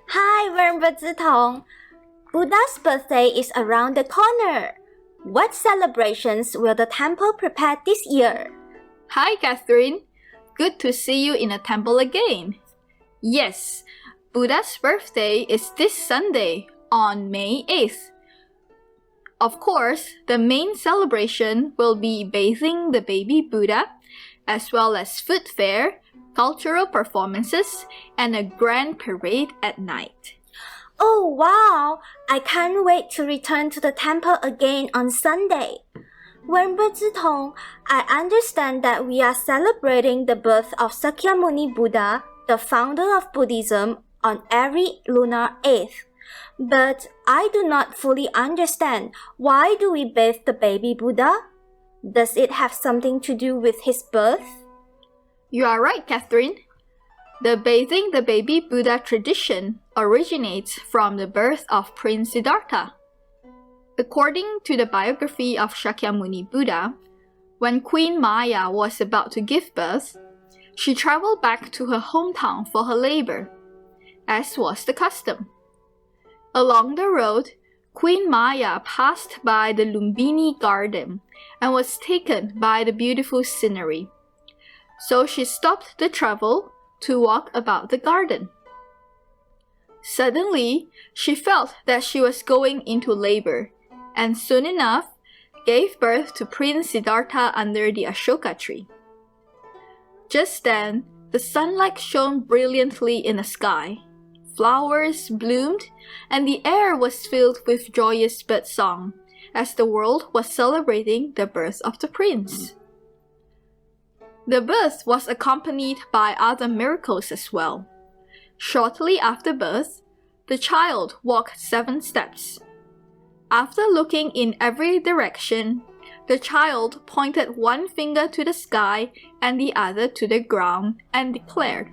Hi, Wernbertong. Buddha's birthday is around the corner. What celebrations will the temple prepare this year? Hi, Catherine. Good to see you in a temple again. Yes, Buddha's birthday is this Sunday on May 8th. Of course, the main celebration will be bathing the baby Buddha, as well as food fair, cultural performances, and a grand parade at night. Oh wow! I can't wait to return to the temple again on Sunday. Wernbertong, I understand that we are celebrating the birth of Sakyamuni Buddha, the founder of Buddhism, on every lunar 8th. But I do not fully understand, why do we bathe the baby Buddha? Does it have something to do with his birth? You are right, Catherine. The bathing the baby Buddha tradition originates from the birth of Prince Siddhartha. According to the biography of Shakyamuni Buddha, when Queen Maya was about to give birth, she traveled back to her hometown for her labor, as was the custom. Along the road, Queen Maya passed by the Lumbini garden and was taken by the beautiful scenery. So she stopped the travel to walk about the garden. Suddenly, she felt that she was going into labor, and soon enough, gave birth to Prince Siddhartha under the Ashoka tree. Just then, the sunlight shone brilliantly in the sky. Flowers bloomed, and the air was filled with joyous birdsong, as the world was celebrating the birth of the prince. The birth was accompanied by other miracles as well. Shortly after birth, the child walked 7 steps. After looking in every direction, the child pointed one finger to the sky and the other to the ground and declared,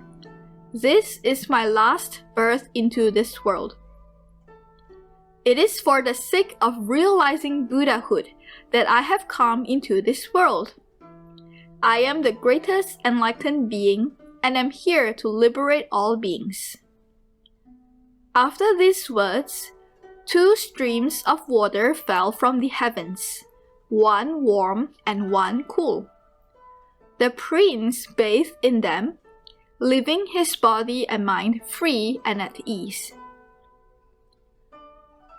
"This is my last birth into this world. It is for the sake of realizing Buddhahood that I have come into this world. I am the greatest enlightened being and am here to liberate all beings." After these words, 2 streams of water fell from the heavens, one warm and one cool. The prince bathed in them, leaving his body and mind free and at ease.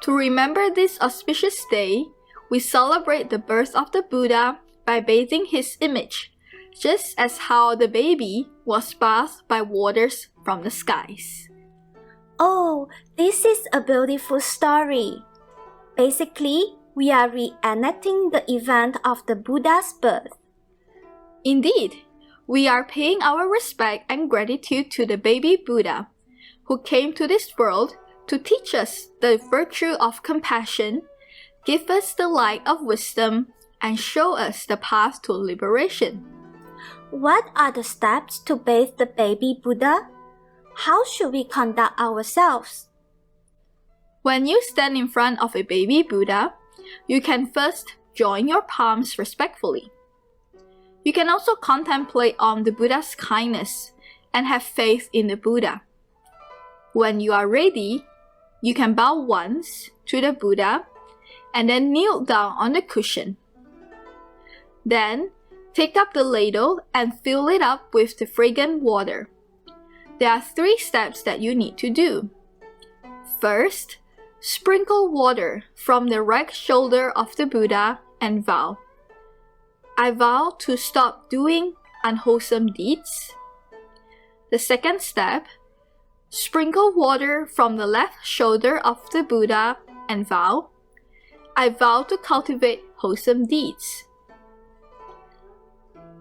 To remember this auspicious day, we celebrate the birth of the Buddha by bathing his image, just as how the baby was bathed by waters from the skies. Oh, this is a beautiful story. Basically, we are reenacting the event of the Buddha's birth. Indeed, we are paying our respect and gratitude to the baby Buddha, who came to this world to teach us the virtue of compassion, give us the light of wisdom, and show us the path to liberation. What are the steps to bathe the baby Buddha? How should we conduct ourselves? When you stand in front of a baby Buddha, you can first join your palms respectfully. You can also contemplate on the Buddha's kindness and have faith in the Buddha. When you are ready, you can bow once to the Buddha and then kneel down on the cushion. Then, take up the ladle and fill it up with the fragrant water. There are 3 steps that you need to do. First, sprinkle water from the right shoulder of the Buddha and vow, "I vow to stop doing unwholesome deeds." The second step, sprinkle water from the left shoulder of the Buddha and vow, "I vow to cultivate wholesome deeds."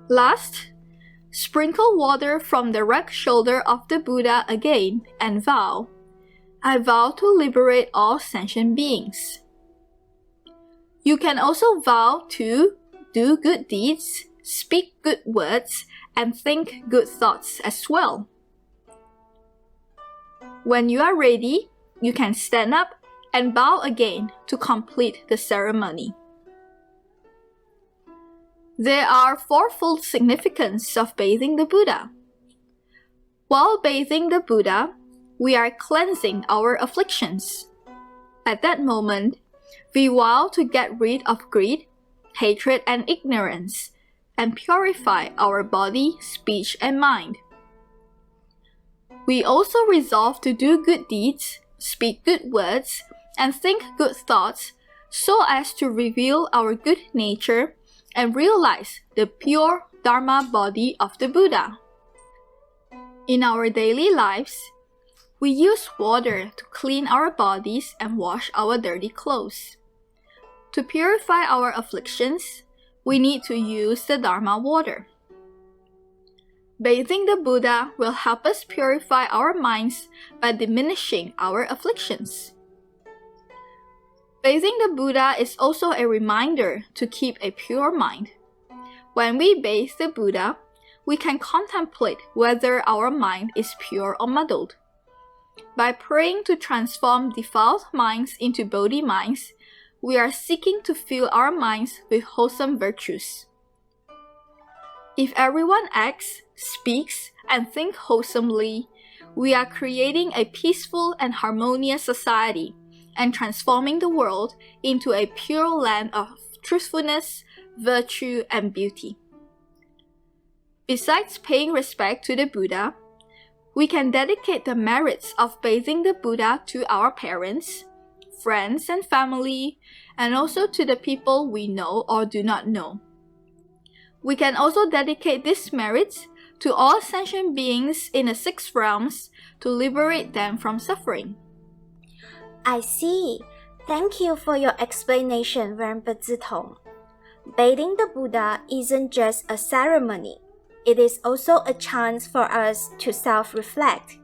Last, sprinkle water from the right shoulder of the Buddha again and vow, "I vow to liberate all sentient beings." You can also vow to do good deeds, speak good words, and think good thoughts as well. When you are ready, you can stand up and bow again to complete the ceremony. There are 4-fold significance of bathing the Buddha. While bathing the Buddha, we are cleansing our afflictions. At that moment, we vow to get rid of greed, hatred, and ignorance, and purify our body, speech, and mind. We also resolve to do good deeds, speak good words, and think good thoughts so as to reveal our good nature and realize the pure Dharma body of the Buddha. In our daily lives, we use water to clean our bodies and wash our dirty clothes. To purify our afflictions, we need to use the Dharma water. Bathing the Buddha will help us purify our minds by diminishing our afflictions. Bathing the Buddha is also a reminder to keep a pure mind. When we bathe the Buddha, we can contemplate whether our mind is pure or muddled. By praying to transform defiled minds into Bodhi minds, we are seeking to fill our minds with wholesome virtues. If everyone acts, speaks, and thinks wholesomely, we are creating a peaceful and harmonious society and transforming the world into a pure land of truthfulness, virtue, and beauty. Besides paying respect to the Buddha, we can dedicate the merits of bathing the Buddha to our parents, friends, and family, and also to the people we know or do not know. We can also dedicate these merits to all sentient beings in the six realms to liberate them from suffering. I see. Thank you for your explanation, Venerable Zitong. Bathing the Buddha isn't just a ceremony. It is also a chance for us to self-reflect.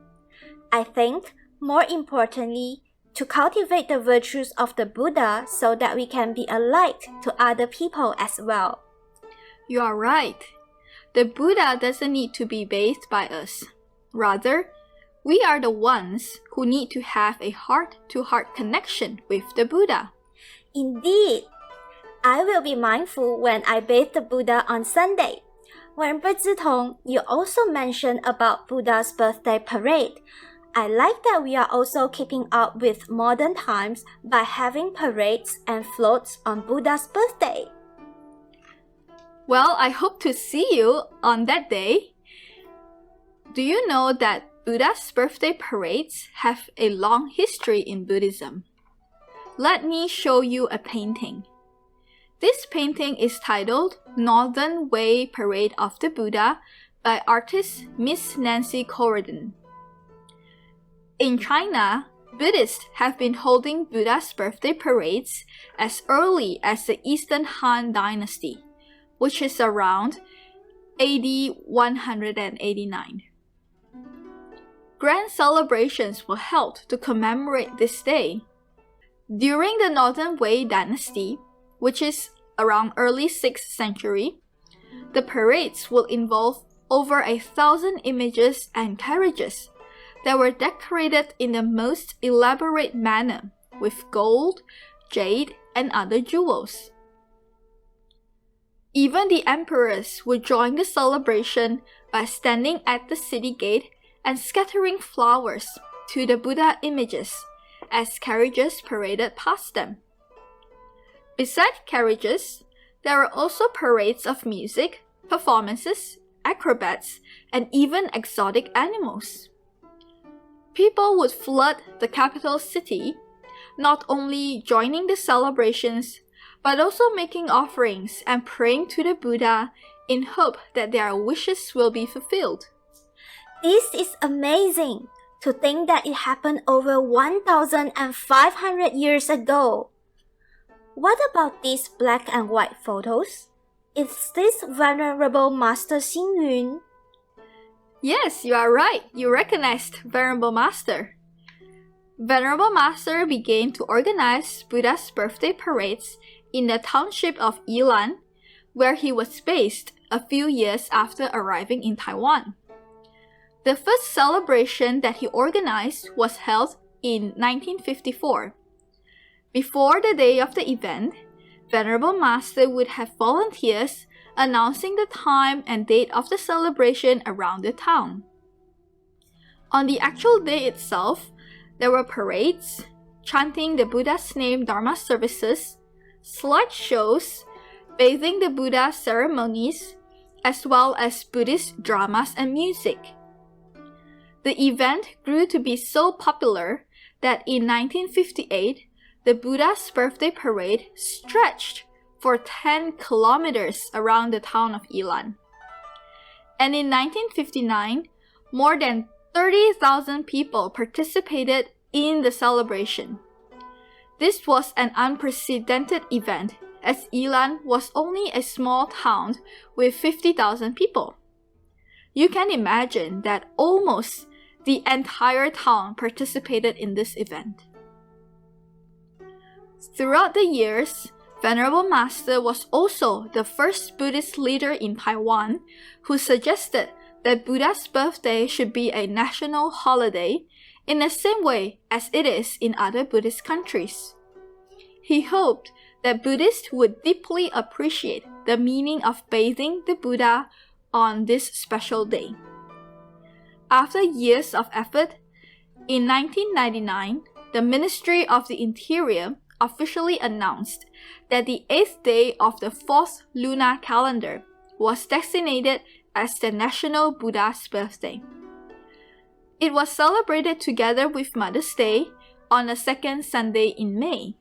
I think, more importantly, to cultivate the virtues of the Buddha so that we can be a light to other people as well. You are right. The Buddha doesn't need to be bathed by us. Rather, we are the ones who need to have a heart-to-heart connection with the Buddha. Indeed. I will be mindful when I bathe the Buddha on Sunday. Venerable Zitong, you also mentioned about Buddha's birthday parade. I like that we are also keeping up with modern times by having parades and floats on Buddha's birthday. Well, I hope to see you on that day. Do you know that Buddha's birthday parades have a long history in Buddhism? Let me show you a painting. This painting is titled Northern Way Parade of the Buddha by artist Miss Nancy Corridan. In China, Buddhists have been holding Buddha's birthday parades as early as the Eastern Han Dynasty, which is around AD 189. Grand celebrations were held to commemorate this day. During the Northern Wei dynasty, which is around early 6th century, the parades will involve over 1,000 images and carriages that were decorated in the most elaborate manner with gold, jade, and other jewels. Even the emperors would join the celebration by standing at the city gate and scattering flowers to the Buddha images as carriages paraded past them. Besides carriages, there are also parades of music, performances, acrobats, and even exotic animals. People would flood the capital city, not only joining the celebrations, but also making offerings and praying to the Buddha in hope that their wishes will be fulfilled. This is amazing to think that it happened over 1,500 years ago. What about these black and white photos? Is this Venerable Master Xingyun? Yes, you are right. You recognized Venerable Master. Venerable Master began to organize Buddha's birthday parades in the township of Yilan, where he was based a few years after arriving in Taiwan. The first celebration that he organized was held in 1954. Before the day of the event, Venerable Master would have volunteers announcing the time and date of the celebration around the town. On the actual day itself, there were parades, chanting the Buddha's name Dharma services, slideshows, bathing the Buddha ceremonies, as well as Buddhist dramas and music. The event grew to be so popular that in 1958, the Buddha's birthday parade stretched for 10 kilometers around the town of Ilan. And in 1959, more than 30,000 people participated in the celebration. This was an unprecedented event, as Ilan was only a small town with 50,000 people. You can imagine that almost the entire town participated in this event. Throughout the years, Venerable Master was also the first Buddhist leader in Taiwan who suggested that Buddha's birthday should be a national holiday in the same way as it is in other Buddhist countries. He hoped that Buddhists would deeply appreciate the meaning of bathing the Buddha on this special day. After years of effort, in 1999, the Ministry of the Interior officially announced that the 8th day of the 4th lunar calendar was designated as the National Buddha's Birthday. It was celebrated together with Mother's Day on the second Sunday in May.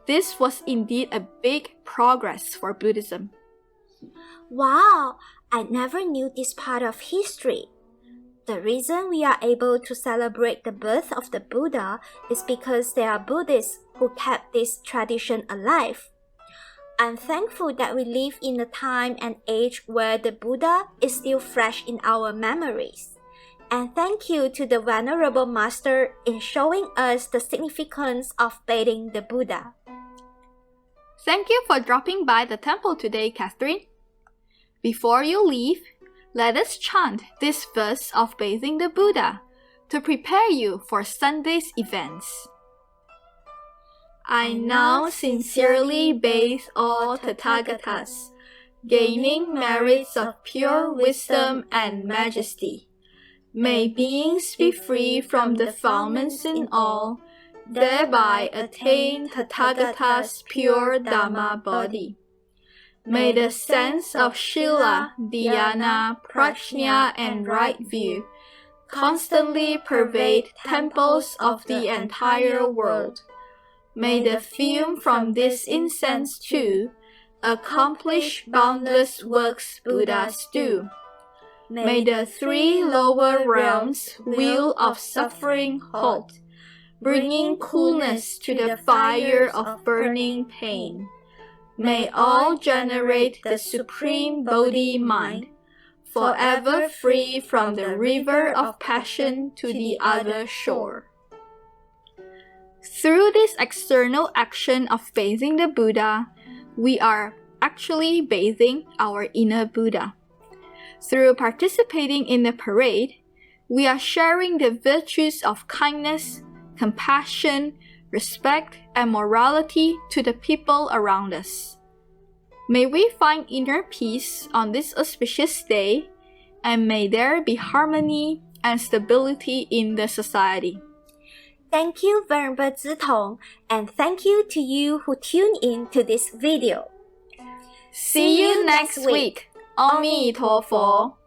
This was indeed a big progress for Buddhism. Wow, I never knew this part of history. The reason we are able to celebrate the birth of the Buddha is because there are Buddhists who kept this tradition alive. I'm thankful that we live in a time and age where the Buddha is still fresh in our memories. And thank you to the Venerable Master in showing us the significance of bathing the Buddha. Thank you for dropping by the temple today, Catherine. Before you leave, let us chant this verse of bathing the Buddha to prepare you for Sunday's events. I now sincerely bathe all Tathagatas, gaining merits of pure wisdom and majesty. May beings be free from defilements in all, thereby attain Tathagata's pure Dhamma body. May the sense of Shila, Dhyana, Prajna, and right view constantly pervade temples of the entire world. May the fume from this incense too accomplish boundless works Buddhas do. May the 3 lower realms wheel of suffering halt, bringing coolness to the fire of burning pain. May all generate the supreme Bodhi mind, forever free from the river of passion to the other shore. Through this external action of bathing the Buddha, we are actually bathing our inner Buddha. Through participating in the parade, we are sharing the virtues of kindness, compassion, respect, and morality to the people around us. May we find inner peace on this auspicious day, and may there be harmony and stability in the society. Thank you, Venerable Zitong, and thank you to you who tuned in to this video. See you next week. 阿弥陀佛。